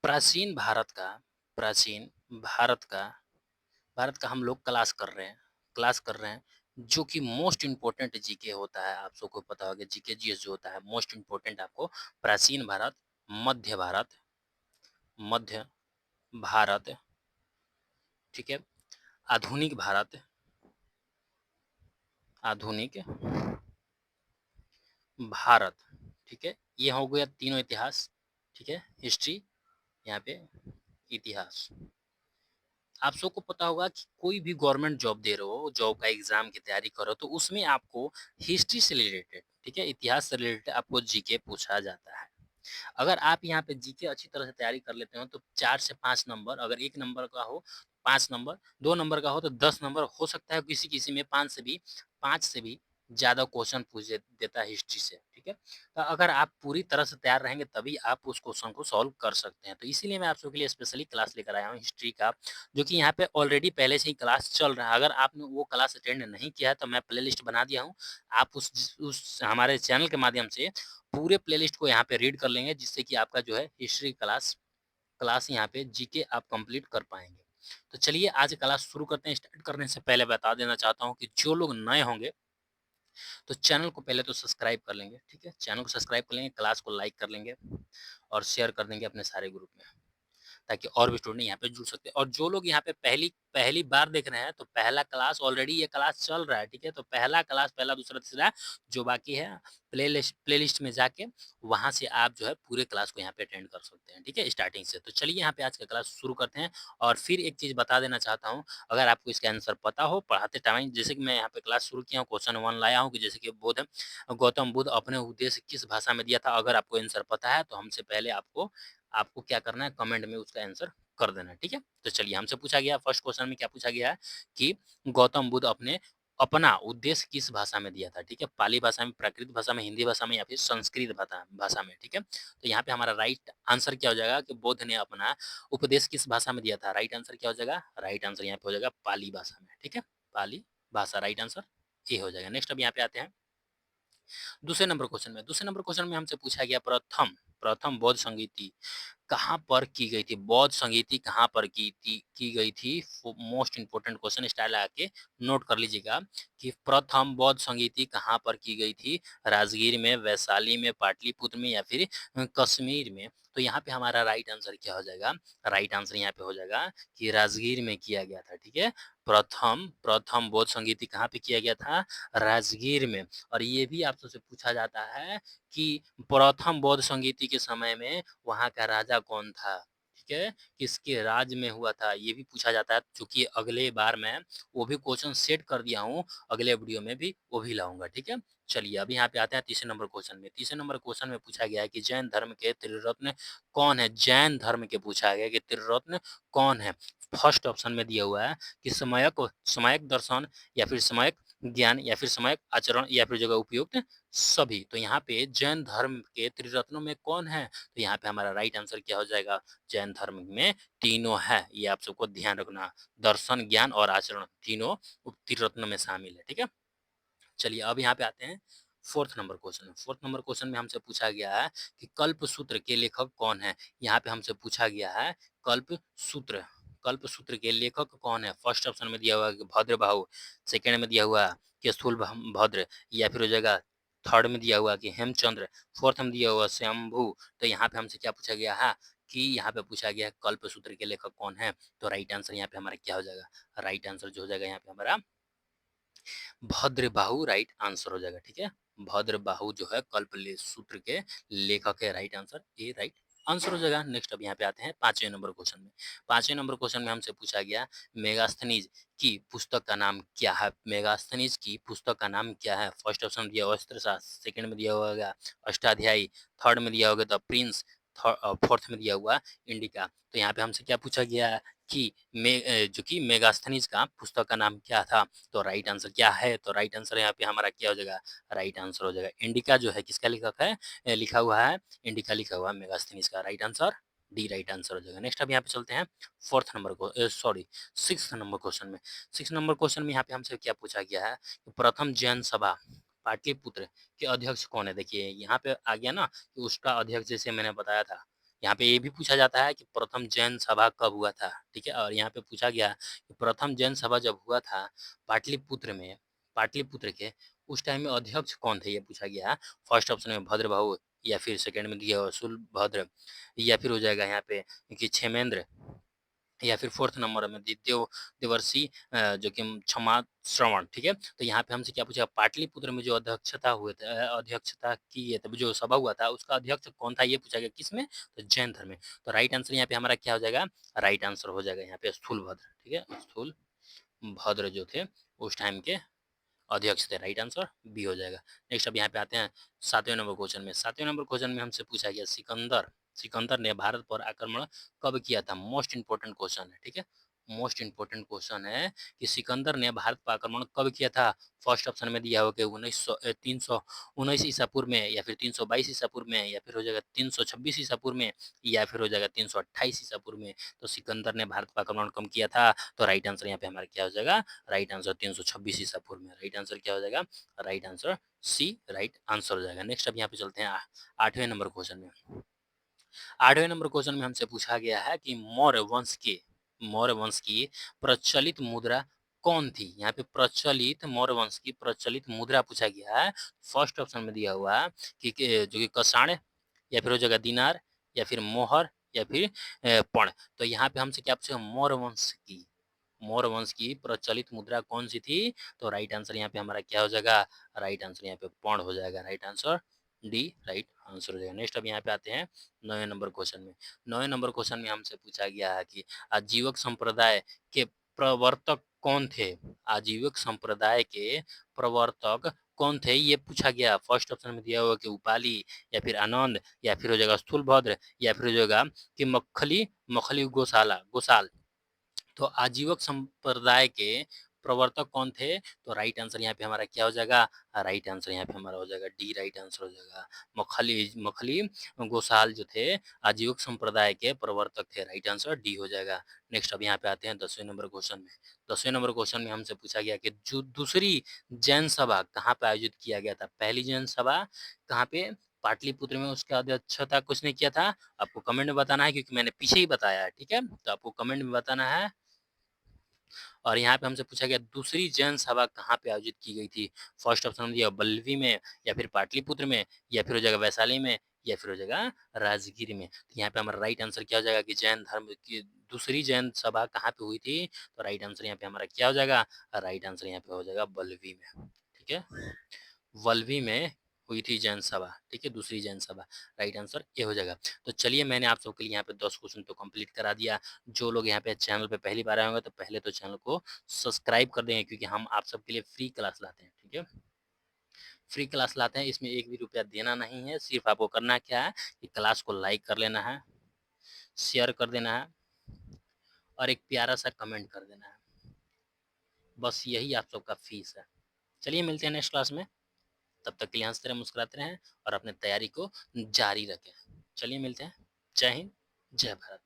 प्राचीन भारत का प्राचीन भारत का भारत का हम लोग क्लास कर रहे हैं जो कि मोस्ट इम्पोर्टेंट जीके होता है। आप सबको पता होगा जीके जीएस जो होता है मोस्ट इम्पोर्टेंट आपको प्राचीन भारत, मध्य भारत, मध्य भारत, ठीक है, आधुनिक भारत, आधुनिक भारत, ठीक है, ये हो गया तीनों इतिहास, ठीक है, हिस्ट्री, यहाँ पे इतिहास। आप सबको पता होगा कि कोई भी गवर्नमेंट जॉब दे रहे हो, जॉब का एग्जाम की तैयारी करो, तो उसमें आपको हिस्ट्री से रिलेटेड, ठीक है, इतिहास से रिलेटेड आपको जीके पूछा जाता है। अगर आप यहाँ पे जीके अच्छी तरह से तैयारी कर लेते हो तो 4 से 5 नंबर, अगर 1 नंबर का हो 5 नंबर, 2 नंबर का हो तो 10 नंबर, हो सकता है किसी-किसी में 5 से भी ज़्यादा क्वेश्चन पूछ देता है हिस्ट्री से, ठीक है? तो अगर आप पूरी तरह से तैयार रहेंगे तभी आप उस क्वेश्चन को सॉल्व कर सकते हैं। तो इसीलिए मैं आप सबके लिए स्पेशली क्लास लेकर आया हूँ हिस्ट्री का, जो कि यहाँ पे ऑलरेडी पहले से ही क्लास चल रहा है। अगर आपने वो क्लास अटेंड नहीं किया है तो मैं प्लेलिस्ट बना दिया हूँ। आप उस हमारे चैनल के माध्यम से पूरे प्लेलिस्ट को यहाँ पे रीड कर लेंगे, जिससे कि आपका जो है हिस्ट्री क्लास क्लास यहाँ पे जीके आप कंप्लीट कर पाएँगे। तो चलिए आज क्लास शुरू करते हैं। स्टार्ट करने से पहले बता देना चाहता हूँ कि जो लोग नए होंगे तो चैनल को पहले तो सब्सक्राइब कर लेंगे, ठीक है? चैनल को सब्सक्राइब कर लेंगे, क्लास को लाइक कर लेंगे और शेयर कर देंगे अपने सारे ग्रुप में। ताकि और भी स्टूडेंट यहाँ पे जुड़ सकते हैं। और जो लोग यहाँ पे पहली पहली बार देख रहे हैं तो पहला क्लास ऑलरेडी ये क्लास चल रहा है, ठीक है? तो पहला क्लास पहला, दूसरा, तीसरा जो बाकी है प्लेलिस्ट में जाके वहाँ से आप जो है पूरे क्लास को यहाँ पे अटेंड कर सकते हैं, ठीक है? स्टार्टिंग से। तो चलिए यहाँ पे आज का क्लास शुरू करते हैं। और फिर एक चीज़ बता देना चाहता हूँ, अगर आपको इसका आंसर पता हो पढ़ाते टाइम, जैसे कि मैं यहाँ पे क्लास शुरू किया हूँ, क्वेश्चन 1 लाया हूँ कि जैसे कि गौतम बुद्ध अपने उपदेश किस भाषा में दिया था? अगर आपको आंसर पता है तो हमसे पहले आपको आपको क्या करना है, कमेंट में उसका आंसर कर देना है, ठीक है? तो चलिए हमसे पूछा गया फर्स्ट क्वेश्चन में क्या पूछा गया है कि गौतम बुद्ध अपना उद्देश्य किस भाषा में दिया था, ठीक है? पाली भाषा में, प्राकृत भाषा में, हिंदी भाषा में या फिर संस्कृत भाषा में, ठीक है? तो यहाँ पे हमारा राइट आंसर क्या हो जाएगा कि बुद्ध ने अपना उपदेश किस भाषा में दिया था? राइट आंसर क्या हो जाएगा? राइट आंसर यहाँ पे हो जाएगा पाली भाषा में, ठीक है? पाली भाषा राइट आंसर ये हो जाएगा। नेक्स्ट अब यहाँ पे आते हैं दूसरे नंबर क्वेश्चन में हमसे पूछा गया प्रथम प्रथम बौद्ध संगीति कहाँ पर की गई थी? बौद्ध संगीति कहाँ पर की गई थी? मोस्ट इंपोर्टेंट क्वेश्चन, स्टाइल लगा के नोट कर लीजिएगा कि प्रथम बौद्ध संगीति कहाँ पर की गई थी? राजगीर में, वैशाली में, पाटलिपुत्र में या फिर कश्मीर में? तो यहाँ पे हमारा राइट आंसर क्या हो जाएगा? राइट आंसर यहाँ पे हो जाएगा कि राजगीर में किया गया था, ठीक है? प्रथम प्रथम बौद्ध संगीति कहाँ पे किया गया था? राजगीर में। और ये भी आपसे पूछा जाता है कि प्रथम बौद्ध संगीति के समय में वहाँ का राजा कौन था? ठीक है? किसके राज में हुआ था? ये भी पूछा जाता है, चूँकि अगले बार मैं वो भी क्वेश्चन सेट कर दिया हूँ, अगले वीडियो में भी वो भी लाऊँगा, ठीक है? चलिए अब यहाँ पे आते हैं तीसरे नंबर क्वेश्चन में। तीसरे नंबर क्वेश्चन में पूछा गया है कि जैन धर्म के त्रिरत्न कौन है? जैन धर्म के पूछा गया है कि त्रिरत्न कौन है? फर्स्ट ऑप्शन में दिया हुआ है कि सम्यक दर्शन या फिर सम्यक ज्ञान या फिर सम्यक आचरण या फिर जगह उपयुक्त सभी। तो यहाँ पे जैन धर्म के त्रिरत्नों में कौन है? तो यहाँ पे हमारा राइट आंसर क्या हो जाएगा? जैन धर्म में तीनों है, ये आप सबको ध्यान रखना। दर्शन, ज्ञान और आचरण तीनों त्रिरत्न में शामिल है, ठीक है? चलिए अब यहाँ पे आते हैं फोर्थ नंबर क्वेश्चन में। फोर्थ नंबर क्वेश्चन में हमसे पूछा गया है कि कल्प सूत्र के लेखक कौन है? यहाँ पे हमसे पूछा गया है कल्प सूत्र कल्प सूत्र के लेखक कौन है? फर्स्ट ऑप्शन में दिया हुआ है कि भद्रबाहु, सेकंड में दिया हुआ है कि स्थूलभद्र या फिर हो जाएगा थर्ड में दिया हुआ कि हेमचंद्र, फोर्थ में दिया हुआ शंभु। तो यहाँ पे हमसे क्या पूछा गया है कि यहाँ पे पूछा गया है कल्प सूत्र के लेखक कौन है? तो राइट आंसर यहाँ पे हमारा क्या हो जाएगा? राइट आंसर जो हो जाएगा यहाँ पे हमारा भद्रबाहु राइट आंसर हो जाएगा, ठीक है? भद्रबाहु जो है कल्प सूत्र के लेखक है, right answer A right answer हो जाएगा। नेक्स्ट अब यहाँ पे आते हैं पांचवें नंबर क्वेश्चन में। पांचवें नंबर क्वेश्चन में हमसे पूछा गया मेगास्थनीज की पुस्तक का नाम क्या है? मेगास्थनीज की पुस्तक का नाम क्या है? फर्स्ट ऑप्शन दिया हुआ अस्त्र शास्त्र, सेकंड में दिया हुआ होगा अष्टाध्यायी, थर्ड में दिया होगा द प्रिंस, फोर्थ में दिया हुआ इंडिका। तो यहाँ पे हमसे क्या पूछा गया है कि जो कि मेगास्थनीज का पुस्तक का नाम क्या था? तो राइट आंसर क्या है? तो राइट आंसर यहाँ पे हमारा क्या हो जाएगा? राइट आंसर हो जाएगा इंडिका जो है किसका लेखक है? लिखा हुआ है इंडिका लिखा हुआ है मेगास्थनीज का। Right answer D right answer हो जाएगा। नेक्स्ट अब यहाँ पे चलते हैं फोर्थ नंबर को सॉरी सिक्स नंबर क्वेश्चन में। सिक्स नंबर क्वेश्चन में यहाँ पे हमसे क्या पूछा गया है कि प्रथम जैन सभा पाटलिपुत्र के अध्यक्ष कौन है? देखिए यहाँ पे आ गया ना कि उसका अध्यक्ष जैसे मैंने बताया था यहाँ पे ये भी पूछा जाता है कि प्रथम जैन सभा कब हुआ था, ठीक है। और यहाँ पे पूछा गया कि प्रथम जैन सभा जब हुआ था पाटलिपुत्र में, पाटलिपुत्र के, उस टाइम में अध्यक्ष कौन थे, ये पूछा गया। फर्स्ट ऑप्शन में भद्रभाहु, या फिर सेकंड में दिया हुआ शूलभद्र, या फिर हो जाएगा यहाँ पे कि क्षेमेंद्र, या फिर फोर्थ नंबर में देवर्षि जो कि क्षमा श्रवण, ठीक है। तो यहाँ पे हमसे क्या पूछा, पाटलिपुत्र में जो अध्यक्षता हुए थे, अध्यक्षता की है, जो सभा हुआ था उसका अध्यक्ष कौन था, ये पूछा गया। किसमें, तो जैन धर्म में। तो राइट आंसर यहाँ पे हमारा क्या हो जाएगा, राइट आंसर हो जाएगा यहाँ पे स्थूलभद्र, ठीक है। स्थूलभद्र जो थे उस टाइम के अध्यक्ष थे, राइट आंसर बी हो जाएगा। नेक्स्ट अब यहाँ पे आते हैं 7वें नंबर क्वेश्चन में। 7वें नंबर क्वेश्चन में हमसे पूछा गया सिकंदर, सिकंदर ने भारत पर आक्रमण कब किया था। मोस्ट इंपोर्टेंट क्वेश्चन है, ठीक है। मोस्ट इंपोर्टेंट क्वेश्चन है कि सिकंदर ने भारत पर आक्रमण कब किया था। फर्स्ट ऑप्शन में दिया हुआ कि 319 ईसा पूर्व में, या फिर 322 ईसा पूर्व में, या फिर हो जाएगा 326 ईसा पूर्व में, या फिर हो जाएगा 328 ईसा पूर्व में। तो सिकंदर ने भारत पर आक्रमण कब किया था, तो राइट आंसर यहाँ पे हमारा क्या हो जाएगा, राइट आंसर 326 ईसा पूर्व में। राइट आंसर क्या हो जाएगा, right answer C right answer हो जाएगा। नेक्स्ट अब यहाँ पे चलते हैं 8वें नंबर क्वेश्चन में। 8वें नंबर क्वेश्चन में हमसे पूछा गया है कि मौर्य वंश की प्रचलित मुद्रा कौन थी। यहाँ पे प्रचलित, मौर्य वंश की प्रचलित मुद्रा पूछा गया है। फर्स्ट ऑप्शन में दिया हुआ है कि जो कि कषाण, या फिर हो जाएगा दिनार, या फिर मोहर, या फिर पण। तो यहाँ पे हमसे क्या पूछा, मौर्य वंश की प्रचलित मुद्रा कौन सी थी। तो राइट आंसर यहाँ पे हमारा क्या हो जाएगा, राइट आंसर यहाँ पे पण हो जाएगा। Right answer D right answer हो जाएगा। नेक्स्ट अब यहाँ पे आते हैं 9वें नंबर क्वेश्चन में। 9वें नंबर क्वेश्चन में हमसे पूछा गया है कि आजीवक संप्रदाय के प्रवर्तक कौन थे। आजीवक संप्रदाय के प्रवर्तक कौन थे, ये पूछा गया। फर्स्ट ऑप्शन में दिया हुआ कि उपाली, या फिर आनंद, या फिर हो जाएगा स्थूलभद्र, या फिर हो जाएगा कि मखली मखली गोसाल। तो आजीवक संप्रदाय के प्रवर्तक कौन थे, तो राइट आंसर यहाँ पे हमारा क्या हो जाएगा, राइट आंसर यहाँ पे हमारा हो जाएगा डी राइट आंसर हो जाएगा। मखली मखली गोसाल जो थे आजीवक संप्रदाय के प्रवर्तक थे, राइट आंसर डी हो जाएगा। नेक्स्ट अब यहाँ पे आते हैं 10वें नंबर क्वेश्चन में। 10वें नंबर क्वेश्चन में हमसे पूछा गया कि जो दूसरी जैन सभा कहाँ पे आयोजित किया गया था। पहली जैन सभा कहाँ पे, पाटलिपुत्र में, उसका अध्यक्षता किसने किया था। आपको कमेंट में बताना है, क्योंकि मैंने पीछे ही बताया है, ठीक है। तो आपको कमेंट में बताना है। और यहाँ पे हमसे पूछा गया दूसरी जैन सभा कहाँ पे आयोजित की गई थी। फर्स्ट ऑप्शन दिया बल्लवी में, या फिर पाटलिपुत्र में, या फिर हो जाएगा वैशाली में, या फिर हो जाएगा राजगीर में। तो यहाँ पे हमारा राइट आंसर क्या हो जाएगा कि जैन धर्म की दूसरी जैन सभा कहाँ पे हुई थी। तो राइट आंसर यहाँ पे हमारा क्या हो जाएगा, राइट आंसर यहाँ पे हो जाएगा बल्लवी में, ठीक है। वल्लभी में हुई थी जैन सभा, ठीक है, दूसरी जैन सभा। राइट आंसर ये हो जाएगा। तो चलिए मैंने आप सबके लिए यहाँ पे 10 क्वेश्चन तो कंप्लीट करा दिया। जो लोग यहाँ पे चैनल पे पहली बार आए होंगे तो पहले तो चैनल को सब्सक्राइब कर देंगे, क्योंकि हम आप सबके लिए फ्री क्लास लाते हैं, ठीक है। फ्री क्लास लाते हैं, इसमें एक भी रुपया देना नहीं है। सिर्फ आपको करना क्या है कि क्लास को लाइक कर लेना है, शेयर कर देना है, और एक प्यारा सा कमेंट कर देना है। बस यही आप सबका फीस है। चलिए मिलते हैं नेक्स्ट क्लास में। तब तक के लिए हंसते रहें, मुस्कुराते रहें, और अपने तैयारी को जारी रखें। चलिए मिलते हैं। जय हिंद, जय भारत।